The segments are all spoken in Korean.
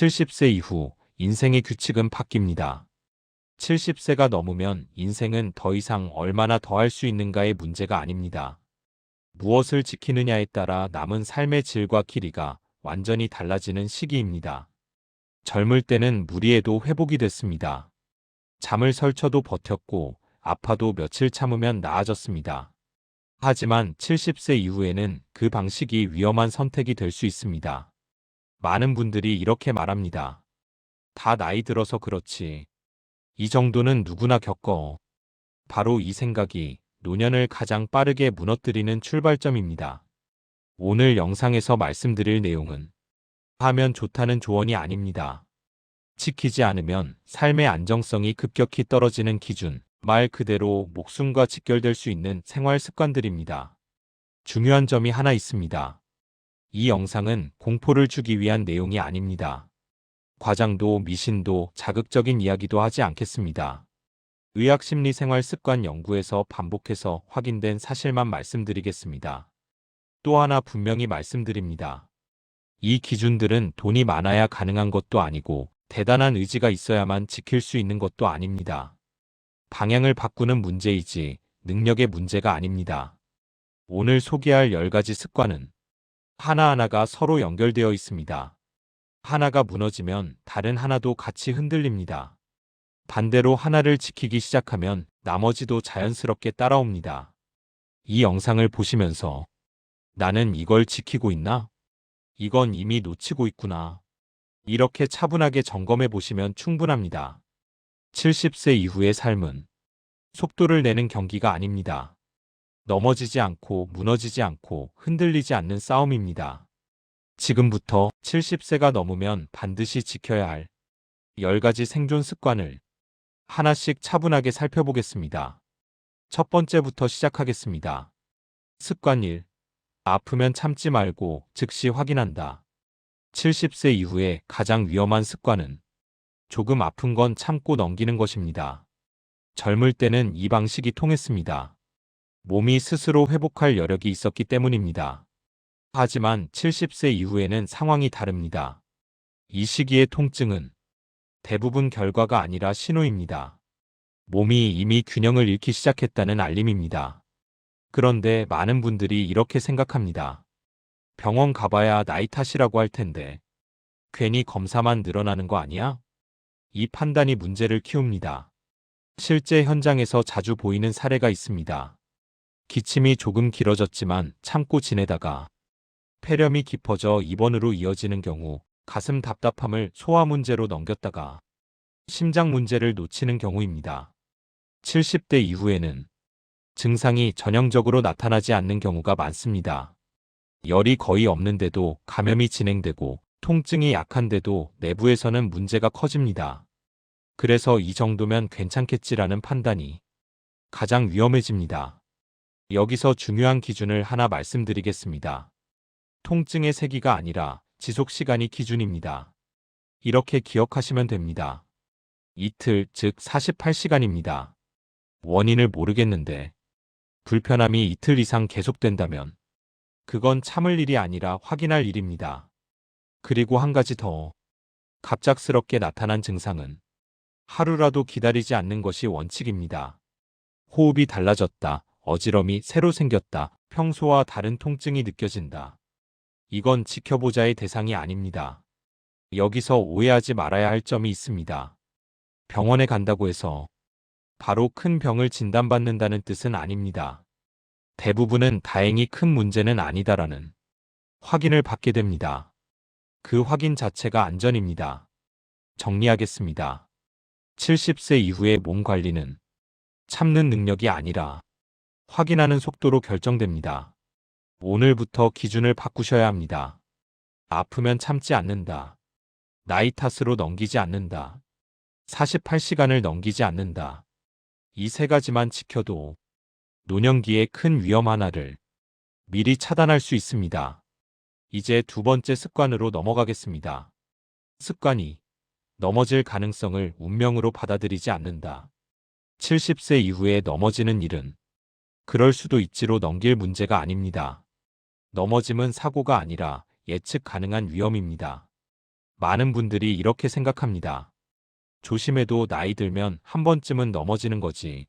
70세 이후 인생의 규칙은 바뀝니다. 70세가 넘으면 인생은 더 이상 얼마나 더 할 수 있는가의 문제가 아닙니다. 무엇을 지키느냐에 따라 남은 삶의 질과 길이가 완전히 달라지는 시기입니다. 젊을 때는 무리해도 회복이 됐습니다. 잠을 설쳐도 버텼고 아파도 며칠 참으면 나아졌습니다. 하지만 70세 이후에는 그 방식이 위험한 선택이 될 수 있습니다. 많은 분들이 이렇게 말합니다. 다 나이 들어서 그렇지. 이 정도는 누구나 겪어. 바로 이 생각이 노년을 가장 빠르게 무너뜨리는 출발점입니다. 오늘 영상에서 말씀드릴 내용은 하면 좋다는 조언이 아닙니다. 지키지 않으면 삶의 안정성이 급격히 떨어지는 기준, 말 그대로 목숨과 직결될 수 있는 생활 습관들입니다. 중요한 점이 하나 있습니다. 이 영상은 공포를 주기 위한 내용이 아닙니다. 과장도 미신도 자극적인 이야기도 하지 않겠습니다. 의학심리생활습관연구에서 반복해서 확인된 사실만 말씀드리겠습니다. 또 하나 분명히 말씀드립니다. 이 기준들은 돈이 많아야 가능한 것도 아니고 대단한 의지가 있어야만 지킬 수 있는 것도 아닙니다. 방향을 바꾸는 문제이지 능력의 문제가 아닙니다. 오늘 소개할 10가지 습관은 하나하나가 서로 연결되어 있습니다. 하나가 무너지면 다른 하나도 같이 흔들립니다. 반대로 하나를 지키기 시작하면 나머지도 자연스럽게 따라옵니다. 이 영상을 보시면서 나는 이걸 지키고 있나? 이건 이미 놓치고 있구나. 이렇게 차분하게 점검해 보시면 충분합니다. 70세 이후의 삶은 속도를 내는 경기가 아닙니다. 넘어지지 않고 무너지지 않고 흔들리지 않는 싸움입니다. 지금부터 70세가 넘으면 반드시 지켜야 할 10가지 생존 습관을 하나씩 차분하게 살펴보겠습니다. 첫 번째부터 시작하겠습니다. 습관 1. 아프면 참지 말고 즉시 확인한다. 70세 이후에 가장 위험한 습관은 조금 아픈 건 참고 넘기는 것입니다. 젊을 때는 이 방식이 통했습니다. 몸이 스스로 회복할 여력이 있었기 때문입니다. 하지만 70세 이후에는 상황이 다릅니다. 이 시기의 통증은 대부분 결과가 아니라 신호입니다. 몸이 이미 균형을 잃기 시작했다는 알림입니다. 그런데 많은 분들이 이렇게 생각합니다. 병원 가봐야 나이 탓이라고 할 텐데 괜히 검사만 늘어나는 거 아니야? 이 판단이 문제를 키웁니다. 실제 현장에서 자주 보이는 사례가 있습니다. 기침이 조금 길어졌지만 참고 지내다가 폐렴이 깊어져 입원으로 이어지는 경우, 가슴 답답함을 소화 문제로 넘겼다가 심장 문제를 놓치는 경우입니다. 70대 이후에는 증상이 전형적으로 나타나지 않는 경우가 많습니다. 열이 거의 없는데도 감염이 진행되고 통증이 약한데도 내부에서는 문제가 커집니다. 그래서 이 정도면 괜찮겠지라는 판단이 가장 위험해집니다. 여기서 중요한 기준을 하나 말씀드리겠습니다. 통증의 세기가 아니라 지속 시간이 기준입니다. 이렇게 기억하시면 됩니다. 이틀, 즉 48시간입니다. 원인을 모르겠는데 불편함이 이틀 이상 계속된다면 그건 참을 일이 아니라 확인할 일입니다. 그리고 한 가지 더. 갑작스럽게 나타난 증상은 하루라도 기다리지 않는 것이 원칙입니다. 호흡이 달라졌다, 어지럼이 새로 생겼다, 평소와 다른 통증이 느껴진다. 이건 지켜보자의 대상이 아닙니다. 여기서 오해하지 말아야 할 점이 있습니다. 병원에 간다고 해서 바로 큰 병을 진단받는다는 뜻은 아닙니다. 대부분은 다행히 큰 문제는 아니다라는 확인을 받게 됩니다. 그 확인 자체가 안전입니다. 정리하겠습니다. 70세 이후의 몸 관리는 참는 능력이 아니라 확인하는 속도로 결정됩니다. 오늘부터 기준을 바꾸셔야 합니다. 아프면 참지 않는다. 나이 탓으로 넘기지 않는다. 48시간을 넘기지 않는다. 이 세 가지만 지켜도 노년기의 큰 위험 하나를 미리 차단할 수 있습니다. 이제 두 번째 습관으로 넘어가겠습니다. 습관 2. 넘어질 가능성을 운명으로 받아들이지 않는다. 70세 이후에 넘어지는 일은 그럴 수도 있지로 넘길 문제가 아닙니다. 넘어짐은 사고가 아니라 예측 가능한 위험입니다. 많은 분들이 이렇게 생각합니다. 조심해도 나이 들면 한 번쯤은 넘어지는 거지.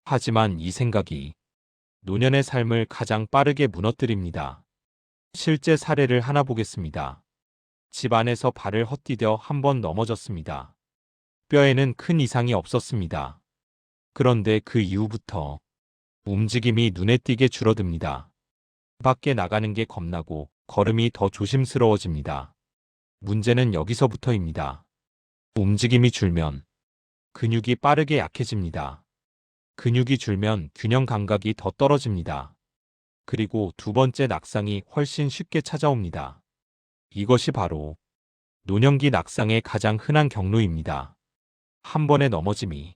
하지만 이 생각이 노년의 삶을 가장 빠르게 무너뜨립니다. 실제 사례를 하나 보겠습니다. 집 안에서 발을 헛디뎌 한 번 넘어졌습니다. 뼈에는 큰 이상이 없었습니다. 그런데 그 이후부터 움직임이 눈에 띄게 줄어듭니다. 밖에 나가는 게 겁나고 걸음이 더 조심스러워집니다. 문제는 여기서부터입니다. 움직임이 줄면 근육이 빠르게 약해집니다. 근육이 줄면 균형 감각이 더 떨어집니다. 그리고 두 번째 낙상이 훨씬 쉽게 찾아옵니다. 이것이 바로 노년기 낙상의 가장 흔한 경로입니다. 한 번의 넘어짐이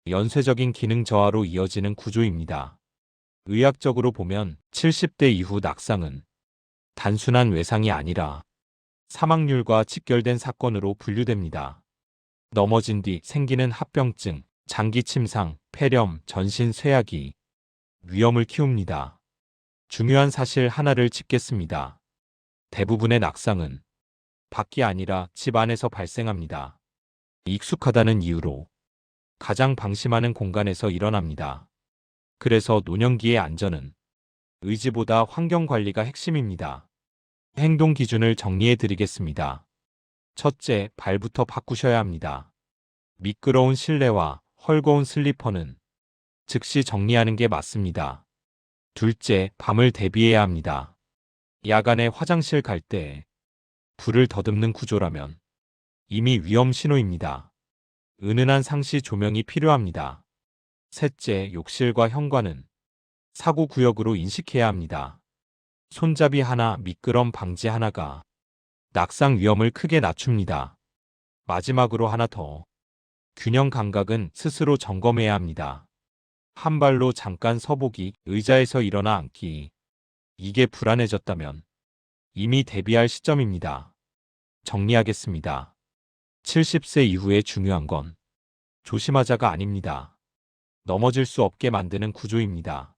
연쇄적인 기능 저하로 이어지는 구조입니다. 의학적으로 보면 70대 이후 낙상은 단순한 외상이 아니라 사망률과 직결된 사건으로 분류됩니다. 넘어진 뒤 생기는 합병증, 장기 침상, 폐렴, 전신 쇠약이 위험을 키웁니다. 중요한 사실 하나를 짚겠습니다. 대부분의 낙상은 밖이 아니라 집 안에서 발생합니다. 익숙하다는 이유로 가장 방심하는 공간에서 일어납니다. 그래서 노년기의 안전은 의지보다 환경 관리가 핵심입니다. 행동 기준을 정리해 드리겠습니다. 첫째, 발부터 바꾸셔야 합니다. 미끄러운 실내와 헐거운 슬리퍼는 즉시 정리하는 게 맞습니다. 둘째, 밤을 대비해야 합니다. 야간에 화장실 갈 때 불을 더듬는 구조라면 이미 위험 신호입니다. 은은한 상시 조명이 필요합니다. 셋째, 욕실과 현관은 사고 구역으로 인식해야 합니다. 손잡이 하나, 미끄럼 방지 하나가 낙상 위험을 크게 낮춥니다. 마지막으로 하나 더. 균형 감각은 스스로 점검해야 합니다. 한 발로 잠깐 서보기, 의자에서 일어나 앉기. 이게 불안해졌다면 이미 대비할 시점입니다. 정리하겠습니다. 70세 이후에 중요한 건 조심하자가 아닙니다. 넘어질 수 없게 만드는 구조입니다.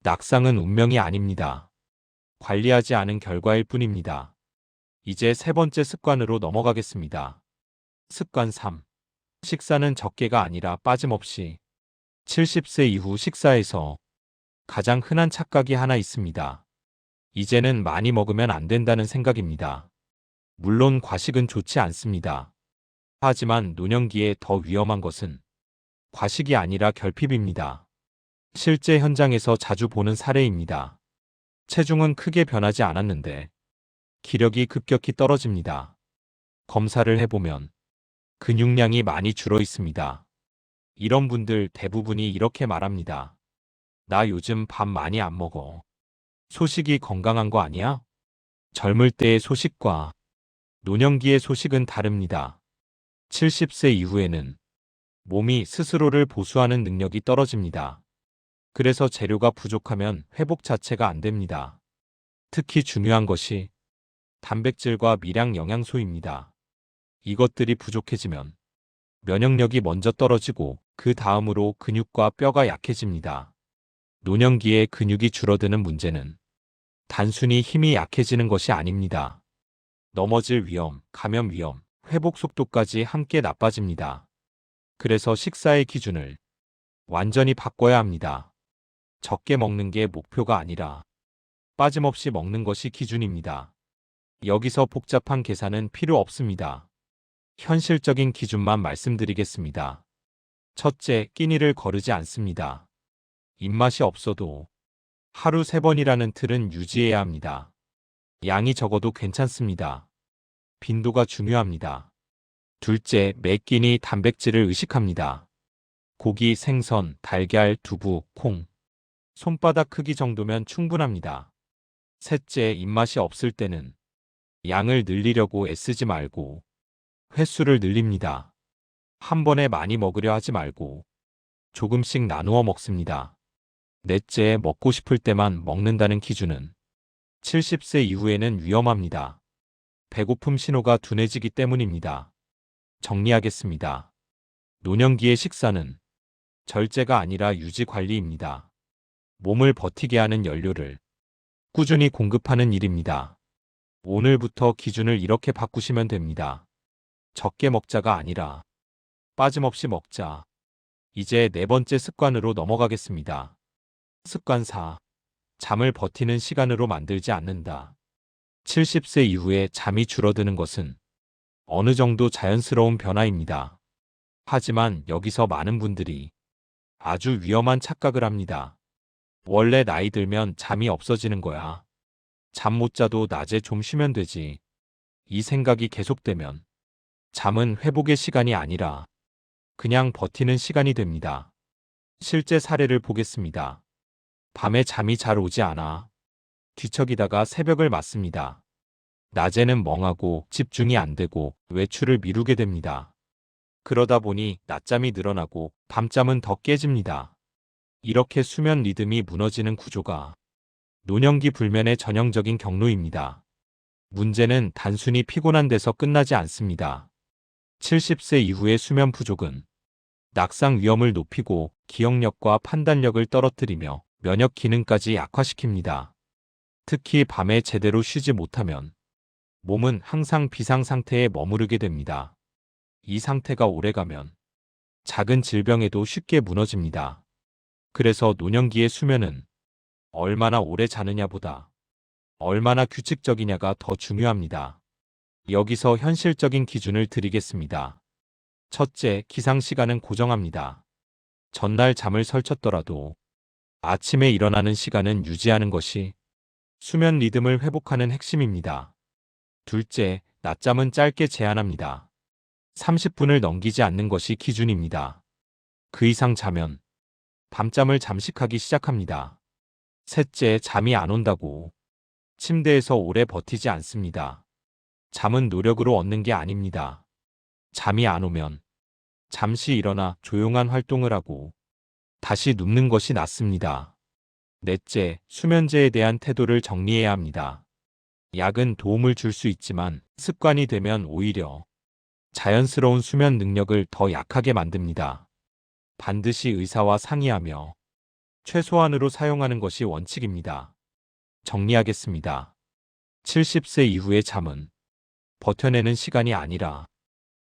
낙상은 운명이 아닙니다. 관리하지 않은 결과일 뿐입니다. 이제 세 번째 습관으로 넘어가겠습니다. 습관 3. 식사는 적게가 아니라 빠짐없이. 70세 이후 식사에서 가장 흔한 착각이 하나 있습니다. 이제는 많이 먹으면 안 된다는 생각입니다. 물론 과식은 좋지 않습니다. 하지만 노년기에 더 위험한 것은 과식이 아니라 결핍입니다. 실제 현장에서 자주 보는 사례입니다. 체중은 크게 변하지 않았는데 기력이 급격히 떨어집니다. 검사를 해보면 근육량이 많이 줄어 있습니다. 이런 분들 대부분이 이렇게 말합니다. 나 요즘 밥 많이 안 먹어. 소식이 건강한 거 아니야? 젊을 때의 소식과 노년기의 소식은 다릅니다. 70세 이후에는 몸이 스스로를 보수하는 능력이 떨어집니다. 그래서 재료가 부족하면 회복 자체가 안 됩니다. 특히 중요한 것이 단백질과 미량 영양소입니다. 이것들이 부족해지면 면역력이 먼저 떨어지고 그 다음으로 근육과 뼈가 약해집니다. 노년기에 근육이 줄어드는 문제는 단순히 힘이 약해지는 것이 아닙니다. 넘어질 위험, 감염 위험, 회복 속도까지 함께 나빠집니다. 그래서 식사의 기준을 완전히 바꿔야 합니다. 적게 먹는 게 목표가 아니라 빠짐없이 먹는 것이 기준입니다. 여기서 복잡한 계산은 필요 없습니다. 현실적인 기준만 말씀드리겠습니다. 첫째, 끼니를 거르지 않습니다. 입맛이 없어도 하루 3번이라는 틀은 유지해야 합니다. 양이 적어도 괜찮습니다. 빈도가 중요합니다. 둘째, 매 끼니 단백질을 의식합니다. 고기, 생선, 달걀, 두부, 콩. 손바닥 크기 정도면 충분합니다. 셋째, 입맛이 없을 때는 양을 늘리려고 애쓰지 말고 횟수를 늘립니다. 한 번에 많이 먹으려 하지 말고 조금씩 나누어 먹습니다. 넷째, 먹고 싶을 때만 먹는다는 기준은 70세 이후에는 위험합니다. 배고픔 신호가 둔해지기 때문입니다. 정리하겠습니다. 노년기의 식사는 절제가 아니라 유지 관리입니다. 몸을 버티게 하는 연료를 꾸준히 공급하는 일입니다. 오늘부터 기준을 이렇게 바꾸시면 됩니다. 적게 먹자가 아니라 빠짐없이 먹자. 이제 네 번째 습관으로 넘어가겠습니다. 습관 4. 잠을 버티는 시간으로 만들지 않는다. 70세 이후에 잠이 줄어드는 것은 어느 정도 자연스러운 변화입니다. 하지만 여기서 많은 분들이 아주 위험한 착각을 합니다. 원래 나이 들면 잠이 없어지는 거야. 잠 못 자도 낮에 좀 쉬면 되지. 이 생각이 계속되면 잠은 회복의 시간이 아니라 그냥 버티는 시간이 됩니다. 실제 사례를 보겠습니다. 밤에 잠이 잘 오지 않아 뒤척이다가 새벽을 맞습니다. 낮에는 멍하고 집중이 안 되고 외출을 미루게 됩니다. 그러다 보니 낮잠이 늘어나고 밤잠은 더 깨집니다. 이렇게 수면 리듬이 무너지는 구조가 노년기 불면의 전형적인 경로입니다. 문제는 단순히 피곤한 데서 끝나지 않습니다. 70세 이후의 수면 부족은 낙상 위험을 높이고 기억력과 판단력을 떨어뜨리며 면역 기능까지 약화시킵니다. 특히 밤에 제대로 쉬지 못하면 몸은 항상 비상 상태에 머무르게 됩니다. 이 상태가 오래가면 작은 질병에도 쉽게 무너집니다. 그래서 노년기의 수면은 얼마나 오래 자느냐보다 얼마나 규칙적이냐가 더 중요합니다. 여기서 현실적인 기준을 드리겠습니다. 첫째, 기상 시간은 고정합니다. 전날 잠을 설쳤더라도 아침에 일어나는 시간은 유지하는 것이 수면 리듬을 회복하는 핵심입니다. 둘째, 낮잠은 짧게 제한합니다. 30분을 넘기지 않는 것이 기준입니다. 그 이상 자면 밤잠을 잠식하기 시작합니다. 셋째, 잠이 안 온다고 침대에서 오래 버티지 않습니다. 잠은 노력으로 얻는 게 아닙니다. 잠이 안 오면 잠시 일어나 조용한 활동을 하고 다시 눕는 것이 낫습니다. 넷째, 수면제에 대한 태도를 정리해야 합니다. 약은 도움을 줄 수 있지만 습관이 되면 오히려 자연스러운 수면 능력을 더 약하게 만듭니다. 반드시 의사와 상의하며 최소한으로 사용하는 것이 원칙입니다. 정리하겠습니다. 70세 이후의 잠은 버텨내는 시간이 아니라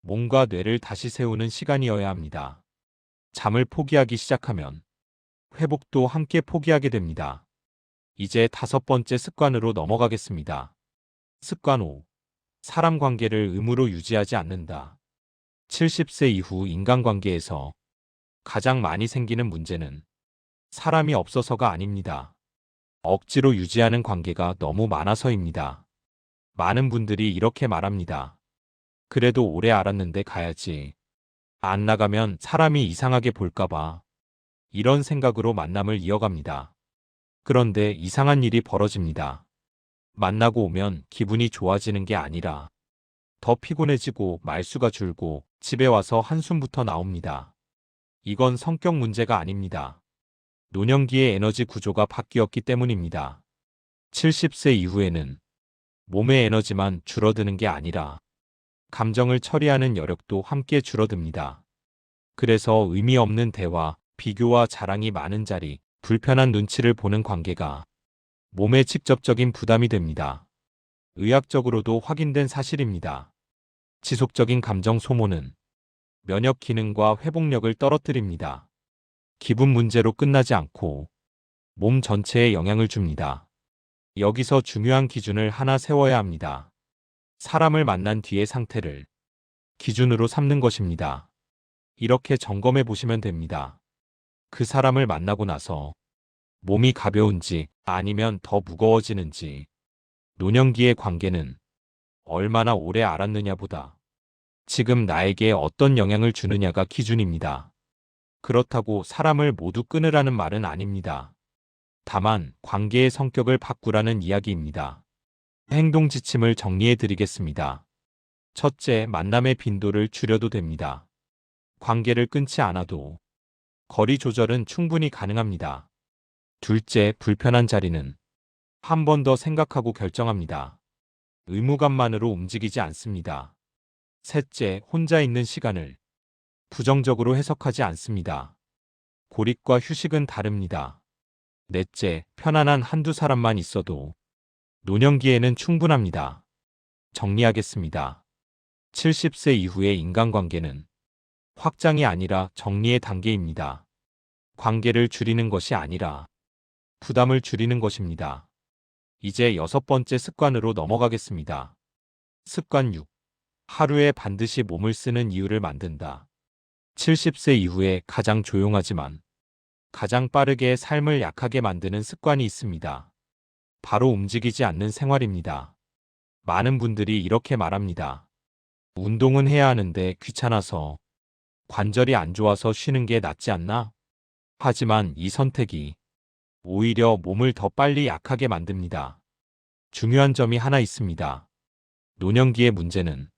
몸과 뇌를 다시 세우는 시간이어야 합니다. 잠을 포기하기 시작하면 회복도 함께 포기하게 됩니다. 이제 다섯 번째 습관으로 넘어가겠습니다. 습관 5. 사람 관계를 의무로 유지하지 않는다. 70세 이후 인간관계에서 가장 많이 생기는 문제는 사람이 없어서가 아닙니다. 억지로 유지하는 관계가 너무 많아서입니다. 많은 분들이 이렇게 말합니다. 그래도 오래 알았는데 가야지. 안 나가면 사람이 이상하게 볼까봐. 이런 생각으로 만남을 이어갑니다. 그런데 이상한 일이 벌어집니다. 만나고 오면 기분이 좋아지는 게 아니라 더 피곤해지고 말수가 줄고 집에 와서 한숨부터 나옵니다. 이건 성격 문제가 아닙니다. 노년기의 에너지 구조가 바뀌었기 때문입니다. 70세 이후에는 몸의 에너지만 줄어드는 게 아니라 감정을 처리하는 여력도 함께 줄어듭니다. 그래서 의미 없는 대화, 비교와 자랑이 많은 자리, 불편한 눈치를 보는 관계가 몸에 직접적인 부담이 됩니다. 의학적으로도 확인된 사실입니다. 지속적인 감정 소모는 면역 기능과 회복력을 떨어뜨립니다. 기분 문제로 끝나지 않고 몸 전체에 영향을 줍니다. 여기서 중요한 기준을 하나 세워야 합니다. 사람을 만난 뒤의 상태를 기준으로 삼는 것입니다. 이렇게 점검해 보시면 됩니다. 그 사람을 만나고 나서 몸이 가벼운지 아니면 더 무거워지는지, 노년기의 관계는 얼마나 오래 알았느냐보다 지금 나에게 어떤 영향을 주느냐가 기준입니다. 그렇다고 사람을 모두 끊으라는 말은 아닙니다. 다만 관계의 성격을 바꾸라는 이야기입니다. 행동 지침을 정리해 드리겠습니다. 첫째, 만남의 빈도를 줄여도 됩니다. 관계를 끊지 않아도 거리 조절은 충분히 가능합니다. 둘째, 불편한 자리는 한 번 더 생각하고 결정합니다. 의무감만으로 움직이지 않습니다. 셋째, 혼자 있는 시간을 부정적으로 해석하지 않습니다. 고립과 휴식은 다릅니다. 넷째, 편안한 한두 사람만 있어도 노년기에는 충분합니다. 정리하겠습니다. 70세 이후의 인간관계는 확장이 아니라 정리의 단계입니다. 관계를 줄이는 것이 아니라 부담을 줄이는 것입니다. 이제 6번째 습관으로 넘어가겠습니다. 습관 6. 하루에 반드시 몸을 쓰는 이유를 만든다. 70세 이후에 가장 조용하지만 가장 빠르게 삶을 약하게 만드는 습관이 있습니다. 바로 움직이지 않는 생활입니다. 많은 분들이 이렇게 말합니다. 운동은 해야 하는데 귀찮아서, 관절이 안 좋아서 쉬는 게 낫지 않나? 하지만 이 선택이 오히려 몸을 더 빨리 약하게 만듭니다. 중요한 점이 하나 있습니다. 노년기의 문제는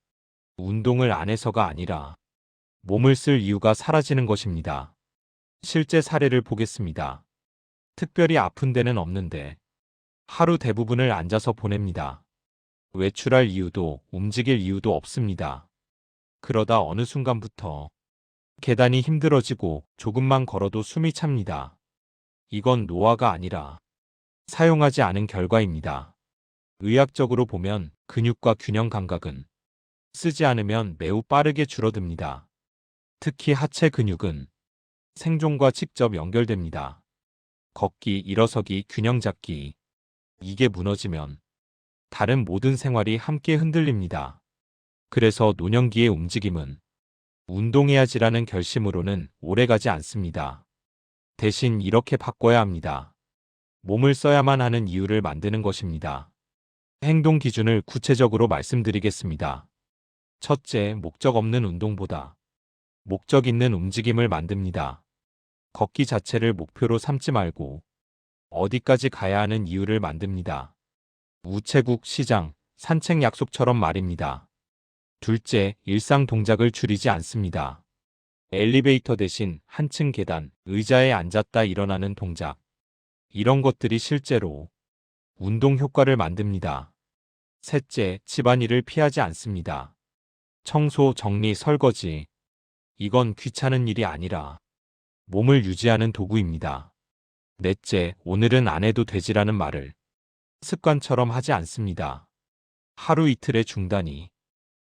운동을 안 해서가 아니라 몸을 쓸 이유가 사라지는 것입니다. 실제 사례를 보겠습니다. 특별히 아픈 데는 없는데 하루 대부분을 앉아서 보냅니다. 외출할 이유도 움직일 이유도 없습니다. 그러다 어느 순간부터 계단이 힘들어지고 조금만 걸어도 숨이 찹니다. 이건 노화가 아니라 사용하지 않은 결과입니다. 의학적으로 보면 근육과 균형 감각은 쓰지 않으면 매우 빠르게 줄어듭니다. 특히 하체 근육은 생존과 직접 연결됩니다. 걷기, 일어서기, 균형 잡기. 이게 무너지면 다른 모든 생활이 함께 흔들립니다. 그래서 노년기의 움직임은 운동해야지라는 결심으로는 오래가지 않습니다. 대신 이렇게 바꿔야 합니다. 몸을 써야만 하는 이유를 만드는 것입니다. 행동 기준을 구체적으로 말씀드리겠습니다. 첫째, 목적 없는 운동보다 목적 있는 움직임을 만듭니다. 걷기 자체를 목표로 삼지 말고 어디까지 가야 하는 이유를 만듭니다. 우체국, 시장, 산책 약속처럼 말입니다. 둘째, 일상 동작을 줄이지 않습니다. 엘리베이터 대신 한층 계단, 의자에 앉았다 일어나는 동작. 이런 것들이 실제로 운동 효과를 만듭니다. 셋째, 집안일을 피하지 않습니다. 청소, 정리, 설거지. 이건 귀찮은 일이 아니라 몸을 유지하는 도구입니다. 넷째, 오늘은 안 해도 되지라는 말을 습관처럼 하지 않습니다. 하루 이틀의 중단이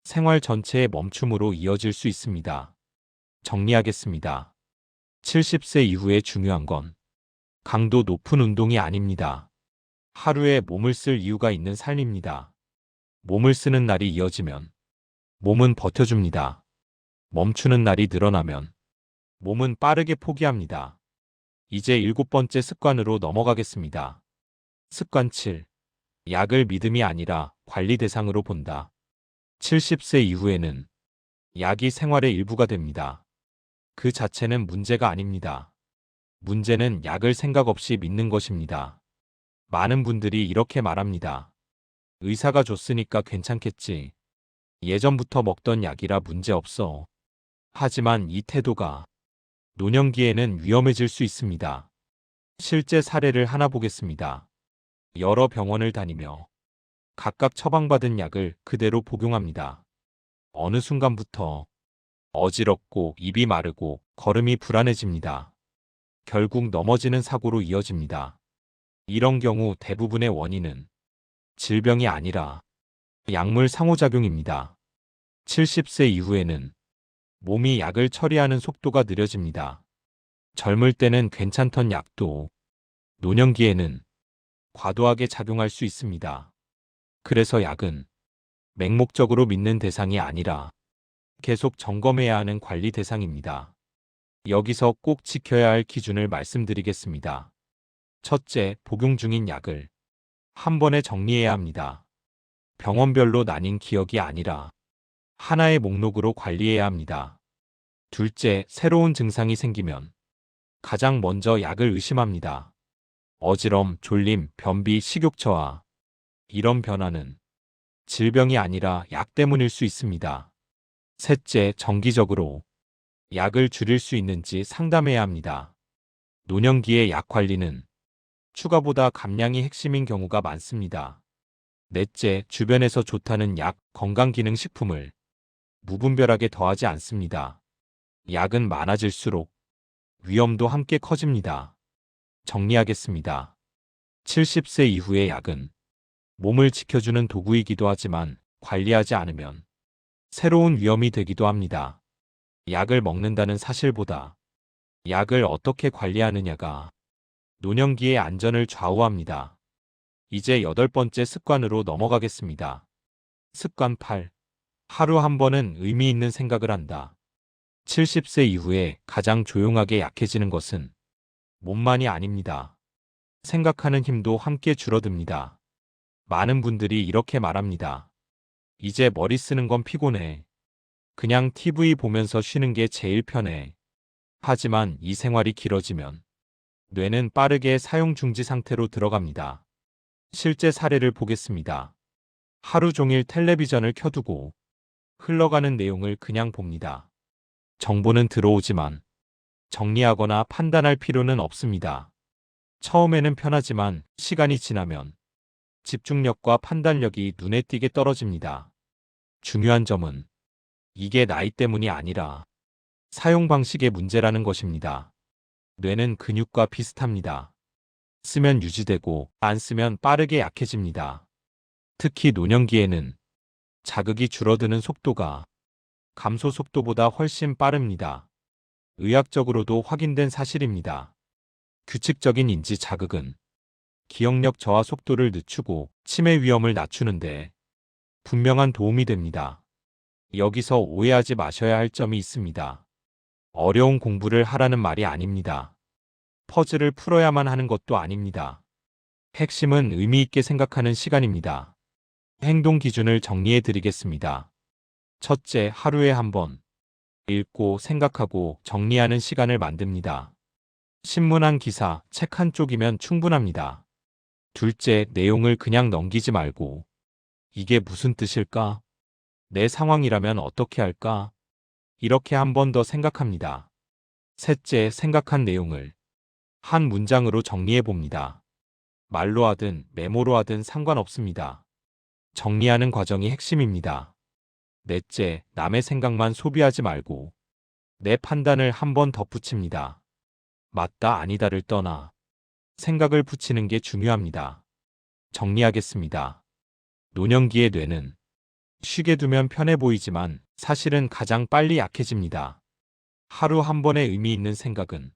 생활 전체의 멈춤으로 이어질 수 있습니다. 정리하겠습니다. 70세 이후에 중요한 건 강도 높은 운동이 아닙니다. 하루에 몸을 쓸 이유가 있는 삶입니다. 몸을 쓰는 날이 이어지면 몸은 버텨줍니다. 멈추는 날이 늘어나면 몸은 빠르게 포기합니다. 이제 7번째 습관으로 넘어가겠습니다. 습관 7. 약을 믿음이 아니라 관리 대상으로 본다. 70세 이후에는 약이 생활의 일부가 됩니다. 그 자체는 문제가 아닙니다. 문제는 약을 생각 없이 믿는 것입니다. 많은 분들이 이렇게 말합니다. 의사가 줬으니까 괜찮겠지. 예전부터 먹던 약이라 문제 없어. 하지만 이 태도가 노년기에는 위험해질 수 있습니다. 실제 사례를 하나 보겠습니다. 여러 병원을 다니며 각각 처방받은 약을 그대로 복용합니다. 어느 순간부터 어지럽고 입이 마르고 걸음이 불안해집니다. 결국 넘어지는 사고로 이어집니다. 이런 경우 대부분의 원인은 질병이 아니라 약물 상호작용입니다. 70세 이후에는 몸이 약을 처리하는 속도가 느려집니다. 젊을 때는 괜찮던 약도 노년기에는 과도하게 작용할 수 있습니다. 그래서 약은 맹목적으로 믿는 대상이 아니라 계속 점검해야 하는 관리 대상입니다. 여기서 꼭 지켜야 할 기준을 말씀드리겠습니다. 첫째, 복용 중인 약을 한 번에 정리해야 합니다. 병원별로 나뉜 기억이 아니라 하나의 목록으로 관리해야 합니다. 둘째, 새로운 증상이 생기면 가장 먼저 약을 의심합니다. 어지럼, 졸림, 변비, 식욕저하. 이런 변화는 질병이 아니라 약 때문일 수 있습니다. 셋째, 정기적으로 약을 줄일 수 있는지 상담해야 합니다. 노년기의 약 관리는 추가보다 감량이 핵심인 경우가 많습니다. 넷째, 주변에서 좋다는 약, 건강기능식품을 무분별하게 더하지 않습니다. 약은 많아질수록 위험도 함께 커집니다. 정리하겠습니다. 70세 이후의 약은 몸을 지켜주는 도구이기도 하지만 관리하지 않으면 새로운 위험이 되기도 합니다. 약을 먹는다는 사실보다 약을 어떻게 관리하느냐가 노년기의 안전을 좌우합니다. 이제 8번째 습관으로 넘어가겠습니다. 습관 8. 하루 한 번은 의미 있는 생각을 한다. 70세 이후에 가장 조용하게 약해지는 것은 몸만이 아닙니다. 생각하는 힘도 함께 줄어듭니다. 많은 분들이 이렇게 말합니다. 이제 머리 쓰는 건 피곤해. 그냥 TV 보면서 쉬는 게 제일 편해. 하지만 이 생활이 길어지면 뇌는 빠르게 사용 중지 상태로 들어갑니다. 실제 사례를 보겠습니다. 하루 종일 텔레비전을 켜두고 흘러가는 내용을 그냥 봅니다. 정보는 들어오지만 정리하거나 판단할 필요는 없습니다. 처음에는 편하지만 시간이 지나면 집중력과 판단력이 눈에 띄게 떨어집니다. 중요한 점은 이게 나이 때문이 아니라 사용 방식의 문제라는 것입니다. 뇌는 근육과 비슷합니다. 쓰면 유지되고 안 쓰면 빠르게 약해집니다. 특히 노년기에는 자극이 줄어드는 속도가 감소 속도보다 훨씬 빠릅니다. 의학적으로도 확인된 사실입니다. 규칙적인 인지 자극은 기억력 저하 속도를 늦추고 치매 위험을 낮추는데 분명한 도움이 됩니다. 여기서 오해하지 마셔야 할 점이 있습니다. 어려운 공부를 하라는 말이 아닙니다. 퍼즐을 풀어야만 하는 것도 아닙니다. 핵심은 의미 있게 생각하는 시간입니다. 행동 기준을 정리해 드리겠습니다. 첫째, 하루에 한 번 읽고 생각하고 정리하는 시간을 만듭니다. 신문 한 기사, 책 한 쪽이면 충분합니다. 둘째, 내용을 그냥 넘기지 말고 이게 무슨 뜻일까? 내 상황이라면 어떻게 할까? 이렇게 한 번 더 생각합니다. 셋째, 생각한 내용을 한 문장으로 정리해 봅니다. 말로 하든 메모로 하든 상관없습니다. 정리하는 과정이 핵심입니다. 넷째, 남의 생각만 소비하지 말고 내 판단을 한 번 덧붙입니다. 맞다 아니다를 떠나 생각을 붙이는 게 중요합니다. 정리하겠습니다. 노년기의 뇌는 쉬게 두면 편해 보이지만 사실은 가장 빨리 약해집니다. 하루 한 번의 의미 있는 생각은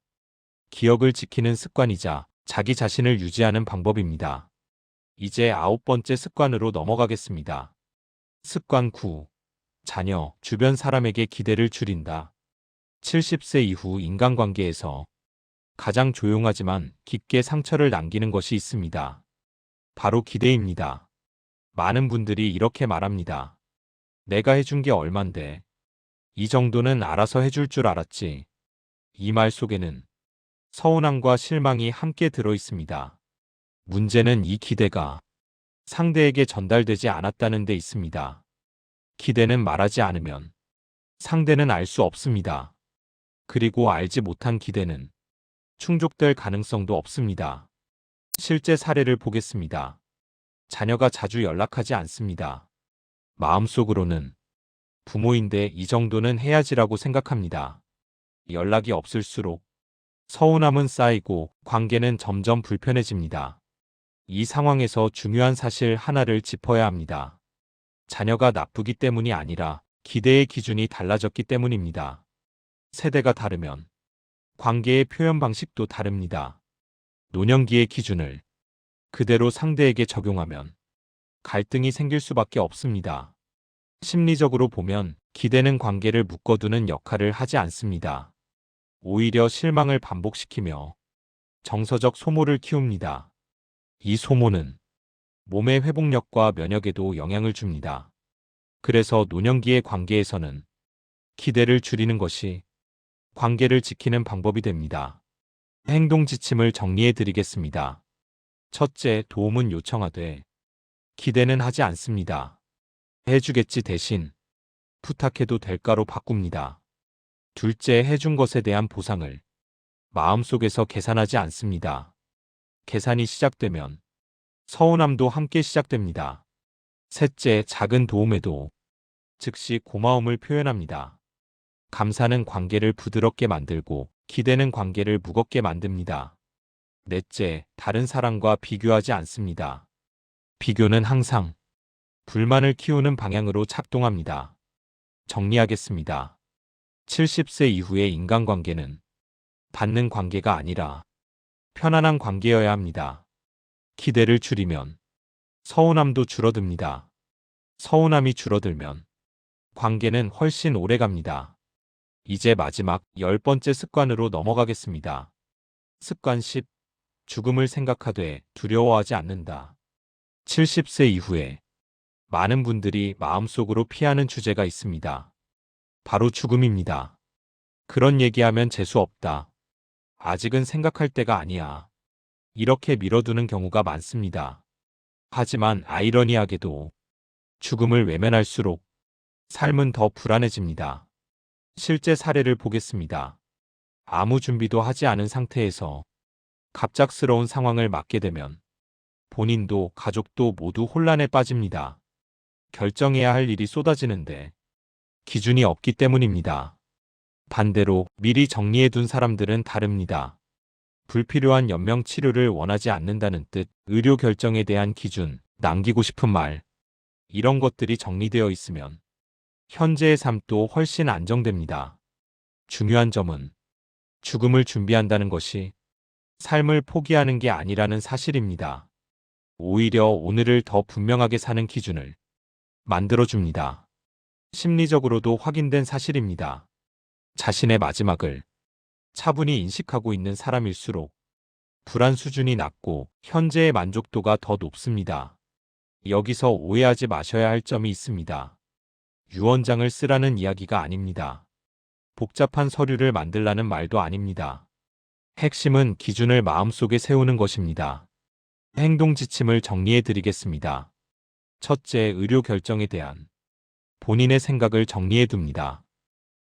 기억을 지키는 습관이자 자기 자신을 유지하는 방법입니다. 이제 9번째 습관으로 넘어가겠습니다. 습관 9. 자녀, 주변 사람에게 기대를 줄인다. 70세 이후 인간관계에서 가장 조용하지만 깊게 상처를 남기는 것이 있습니다. 바로 기대입니다. 많은 분들이 이렇게 말합니다. 내가 해준 게 얼만데. 이 정도는 알아서 해줄 줄 알았지. 이 말 속에는 서운함과 실망이 함께 들어 있습니다. 문제는 이 기대가 상대에게 전달되지 않았다는 데 있습니다. 기대는 말하지 않으면 상대는 알 수 없습니다. 그리고 알지 못한 기대는 충족될 가능성도 없습니다. 실제 사례를 보겠습니다. 자녀가 자주 연락하지 않습니다. 마음속으로는 부모인데 이 정도는 해야지라고 생각합니다. 연락이 없을수록 서운함은 쌓이고 관계는 점점 불편해집니다. 이 상황에서 중요한 사실 하나를 짚어야 합니다. 자녀가 나쁘기 때문이 아니라 기대의 기준이 달라졌기 때문입니다. 세대가 다르면 관계의 표현 방식도 다릅니다. 노년기의 기준을 그대로 상대에게 적용하면 갈등이 생길 수밖에 없습니다. 심리적으로 보면 기대는 관계를 묶어두는 역할을 하지 않습니다. 오히려 실망을 반복시키며 정서적 소모를 키웁니다. 이 소모는 몸의 회복력과 면역에도 영향을 줍니다. 그래서 노년기의 관계에서는 기대를 줄이는 것이 관계를 지키는 방법이 됩니다. 행동 지침을 정리해 드리겠습니다. 첫째, 도움은 요청하되 기대는 하지 않습니다. 해주겠지 대신 부탁해도 될까로 바꿉니다. 둘째, 해준 것에 대한 보상을 마음속에서 계산하지 않습니다. 계산이 시작되면 서운함도 함께 시작됩니다. 셋째, 작은 도움에도 즉시 고마움을 표현합니다. 감사는 관계를 부드럽게 만들고 기대는 관계를 무겁게 만듭니다. 넷째, 다른 사람과 비교하지 않습니다. 비교는 항상 불만을 키우는 방향으로 작동합니다. 정리하겠습니다. 70세 이후의 인간관계는 받는 관계가 아니라 편안한 관계여야 합니다. 기대를 줄이면 서운함도 줄어듭니다. 서운함이 줄어들면 관계는 훨씬 오래 갑니다. 이제 마지막 10번째 습관으로 넘어가겠습니다. 습관 10. 죽음을 생각하되 두려워하지 않는다. 70세 이후에 많은 분들이 마음속으로 피하는 주제가 있습니다. 바로 죽음입니다. 그런 얘기하면 재수 없다. 아직은 생각할 때가 아니야. 이렇게 미뤄두는 경우가 많습니다. 하지만 아이러니하게도 죽음을 외면할수록 삶은 더 불안해집니다. 실제 사례를 보겠습니다. 아무 준비도 하지 않은 상태에서 갑작스러운 상황을 맞게 되면 본인도 가족도 모두 혼란에 빠집니다. 결정해야 할 일이 쏟아지는데 기준이 없기 때문입니다. 반대로 미리 정리해둔 사람들은 다릅니다. 불필요한 연명 치료를 원하지 않는다는 뜻, 의료 결정에 대한 기준, 남기고 싶은 말, 이런 것들이 정리되어 있으면 현재의 삶도 훨씬 안정됩니다. 중요한 점은 죽음을 준비한다는 것이 삶을 포기하는 게 아니라는 사실입니다. 오히려 오늘을 더 분명하게 사는 기준을 만들어줍니다. 심리적으로도 확인된 사실입니다. 자신의 마지막을 차분히 인식하고 있는 사람일수록 불안 수준이 낮고 현재의 만족도가 더 높습니다. 여기서 오해하지 마셔야 할 점이 있습니다. 유언장을 쓰라는 이야기가 아닙니다. 복잡한 서류를 만들라는 말도 아닙니다. 핵심은 기준을 마음속에 세우는 것입니다. 행동 지침을 정리해 드리겠습니다. 첫째, 의료 결정에 대한 본인의 생각을 정리해 둡니다.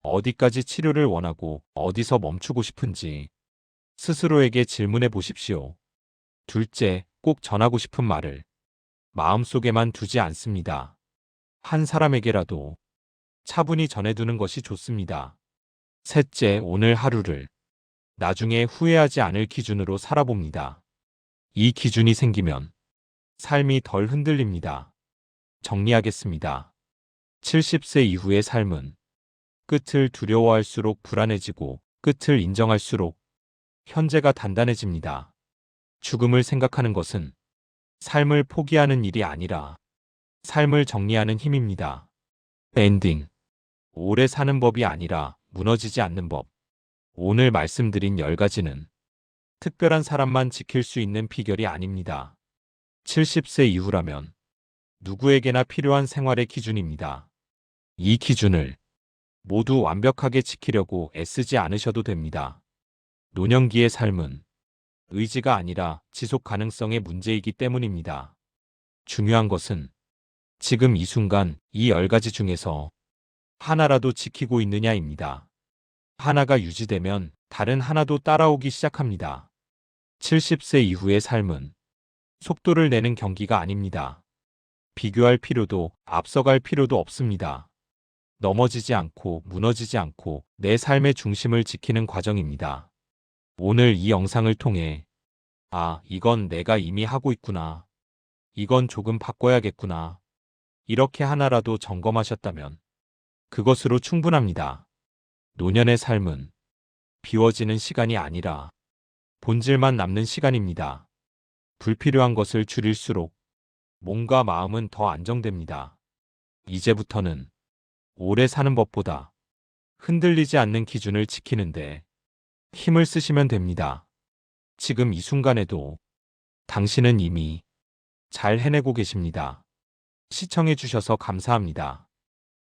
어디까지 치료를 원하고 어디서 멈추고 싶은지 스스로에게 질문해 보십시오. 둘째, 꼭 전하고 싶은 말을 마음속에만 두지 않습니다. 한 사람에게라도 차분히 전해두는 것이 좋습니다. 셋째, 오늘 하루를 나중에 후회하지 않을 기준으로 살아봅니다. 이 기준이 생기면 삶이 덜 흔들립니다. 정리하겠습니다. 70세 이후의 삶은 끝을 두려워할수록 불안해지고 끝을 인정할수록 현재가 단단해집니다. 죽음을 생각하는 것은 삶을 포기하는 일이 아니라 삶을 정리하는 힘입니다. 엔딩. 오래 사는 법이 아니라 무너지지 않는 법. 오늘 말씀드린 10가지는 특별한 사람만 지킬 수 있는 비결이 아닙니다. 70세 이후라면 누구에게나 필요한 생활의 기준입니다. 이 기준을 모두 완벽하게 지키려고 애쓰지 않으셔도 됩니다. 노년기의 삶은 의지가 아니라 지속 가능성의 문제이기 때문입니다. 중요한 것은 지금 이 순간 이 10가지 중에서 하나라도 지키고 있느냐입니다. 하나가 유지되면 다른 하나도 따라오기 시작합니다. 70세 이후의 삶은 속도를 내는 경기가 아닙니다. 비교할 필요도 앞서갈 필요도 없습니다. 넘어지지 않고 무너지지 않고 내 삶의 중심을 지키는 과정입니다. 오늘 이 영상을 통해 이건 내가 이미 하고 있구나. 이건 조금 바꿔야겠구나. 이렇게 하나라도 점검하셨다면 그것으로 충분합니다. 노년의 삶은 비워지는 시간이 아니라 본질만 남는 시간입니다. 불필요한 것을 줄일수록 몸과 마음은 더 안정됩니다. 이제부터는 오래 사는 법보다 흔들리지 않는 기준을 지키는데 힘을 쓰시면 됩니다. 지금 이 순간에도 당신은 이미 잘 해내고 계십니다. 시청해 주셔서 감사합니다.